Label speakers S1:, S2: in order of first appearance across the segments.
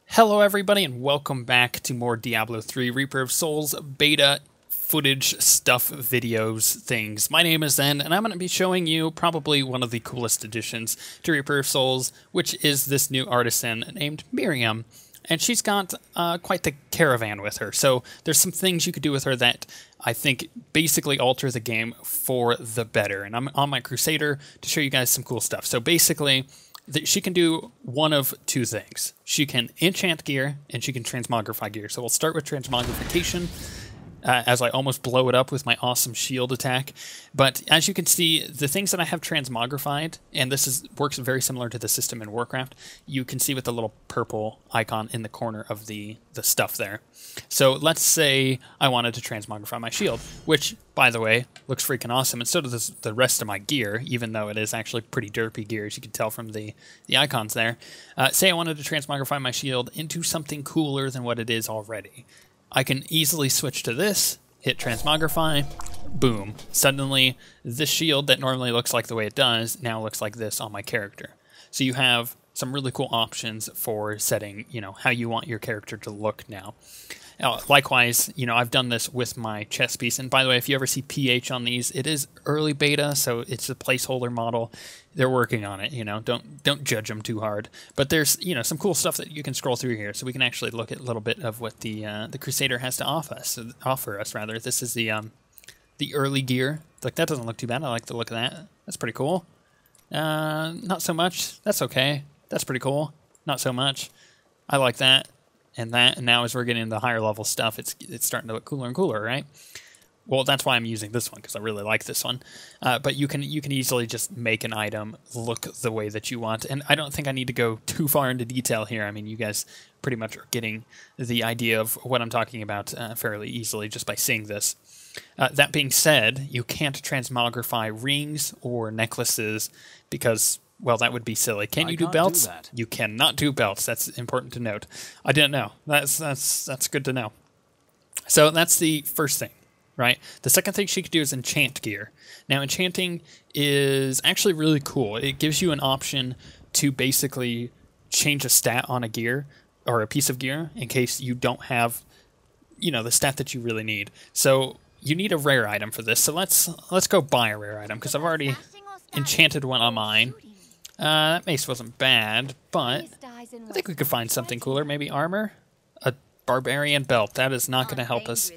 S1: Hello everybody and welcome back to more Diablo 3 Reaper of Souls beta footage stuff videos things. My name is Zen and I'm going to be showing you probably one of the coolest additions to Reaper of Souls, which is this new artisan named Miriam. And she's got quite the caravan with her. So there's some things you could do with her that I think basically alter the game for the better. And I'm on my Crusader to show you guys some cool stuff. So basically, she can do one of two things. She can enchant gear, and she can transmogrify gear. So we'll start with transmogrification, as I almost blow it up with my awesome shield attack. But as you can see, the things that I have transmogrified, and this works very similar to the system in Warcraft, you can see with the little purple icon in the corner of the stuff there. So let's say I wanted to transmogrify my shield, which, by the way, looks freaking awesome, and so does the rest of my gear, even though it is actually pretty derpy gear, as you can tell from the icons there. Say I wanted to transmogrify my shield into something cooler than what it is already. I can easily switch to this, hit transmogrify, boom. Suddenly, this shield that normally looks like the way it does now looks like this on my character. So you have some really cool options for setting, how you want your character to look now. Likewise, I've done this with my chest piece. And by the way, if you ever see PH on these, it is early beta, so it's a placeholder model. They're working on it, Don't judge them too hard. But there's, some cool stuff that you can scroll through here, so we can actually look at a little bit of what the Crusader has to offer us. This is the early gear. Like, that doesn't look too bad. I like the look of that. That's pretty cool. Not so much. That's okay. That's pretty cool. Not so much. I like that. And now as we're getting into the higher level stuff, it's starting to look cooler and cooler, right? Well, that's why I'm using this one, because I really like this one. But you can easily just make an item look the way that you want. And I don't think I need to go too far into detail here. I mean, you guys pretty much are getting the idea of what I'm talking about fairly easily just by seeing this. That being said, you can't transmogrify rings or necklaces because, well, that would be silly. Can you do belts? You cannot do belts. That's important to note. I didn't know. That's good to know. So that's the first thing, right? The second thing she could do is enchant gear. Now, enchanting is actually really cool. It gives you an option to basically change a stat on a gear or a piece of gear in case you don't have, the stat that you really need. So you need a rare item for this. So let's go buy a rare item because I've already enchanted one on mine. That mace wasn't bad, but I think we could find something cooler. Maybe armor? A barbarian belt. That is not going to help us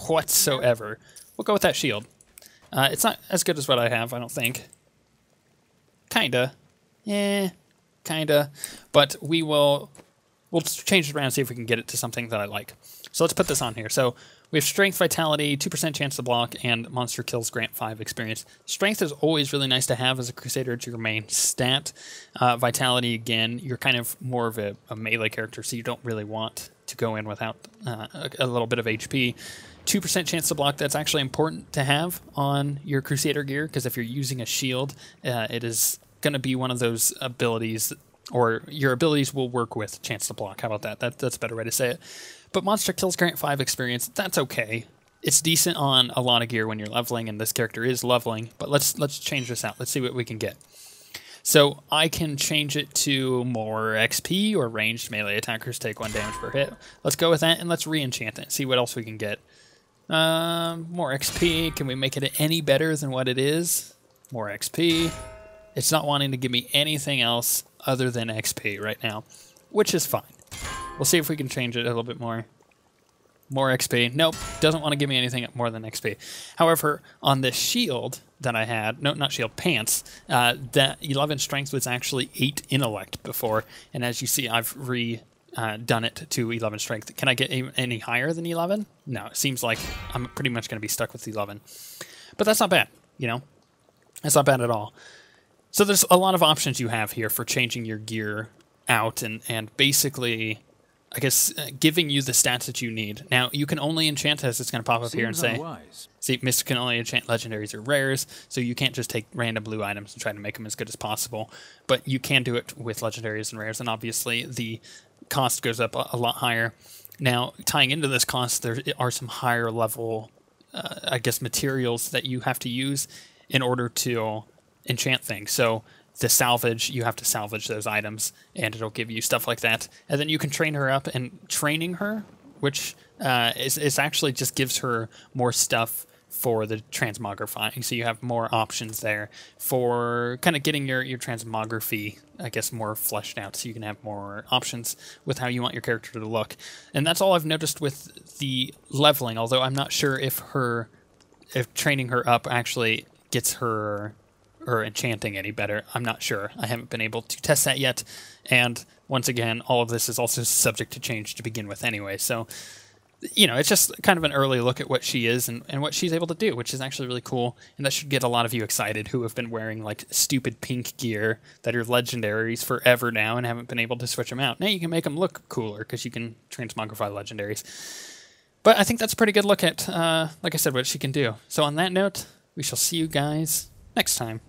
S1: whatsoever. We'll go with that shield. It's not as good as what I have, I don't think. Kinda. Yeah, kinda. But we'll change it around and see if we can get it to something that I like. So let's put this on here. So we have Strength, Vitality, 2% chance to block, and Monster Kills grant 5 experience. Strength is always really nice to have as a Crusader. It's your main stat. Vitality, again, you're kind of more of a melee character, so you don't really want to go in without a little bit of HP. 2% chance to block, that's actually important to have on your Crusader gear, because if you're using a shield, it is going to be one of those abilities, or your abilities will work with chance to block. How about that? That's a better way to say it. But Monster Kills grant 5 experience, that's okay. It's decent on a lot of gear when you're leveling, and this character is leveling, but let's change this out. Let's see what we can get. So I can change it to more XP, or ranged melee attackers take 1 damage per hit. Let's go with that, and let's re-enchant it, see what else we can get. More XP, can we make it any better than what it is? More XP. It's not wanting to give me anything else other than XP right now, which is fine. We'll see if we can change it a little bit more. More XP. Nope, doesn't want to give me anything more than XP. However, on this shield that I had, no, not shield, pants, that 11 strength was actually 8 intellect before, and as you see, I've done it to 11 strength. Can I get any higher than 11? No, it seems like I'm pretty much going to be stuck with 11. But that's not bad, That's not bad at all. So there's a lot of options you have here for changing your gear out and basically, I guess, giving you the stats that you need. Now, you can only enchant, as it's going to pop up here and say, see, Mr. can only enchant legendaries or rares, so you can't just take random blue items and try to make them as good as possible. But you can do it with legendaries and rares, and obviously the cost goes up a lot higher. Now, tying into this cost, there are some higher level, I guess, materials that you have to use in order to enchant things. So the salvage, you have to salvage those items, and it'll give you stuff like that. And then you can train her up, and training her, which is actually just gives her more stuff for the transmogrifying. So you have more options there for kind of getting your transmography, I guess, more fleshed out, so you can have more options with how you want your character to look. And that's all I've noticed with the leveling, although I'm not sure if training her up actually gets her enchanting any better. I'm not sure. I haven't been able to test that yet. And once again, all of this is also subject to change to begin with anyway. So, you know, it's just kind of an early look at what she is and what she's able to do, which is actually really cool. And that should get a lot of you excited who have been wearing like stupid pink gear that are legendaries forever now and haven't been able to switch them out. Now you can make them look cooler because you can transmogrify legendaries. But I think that's a pretty good look at, like I said, what she can do. So on that note, we shall see you guys next time.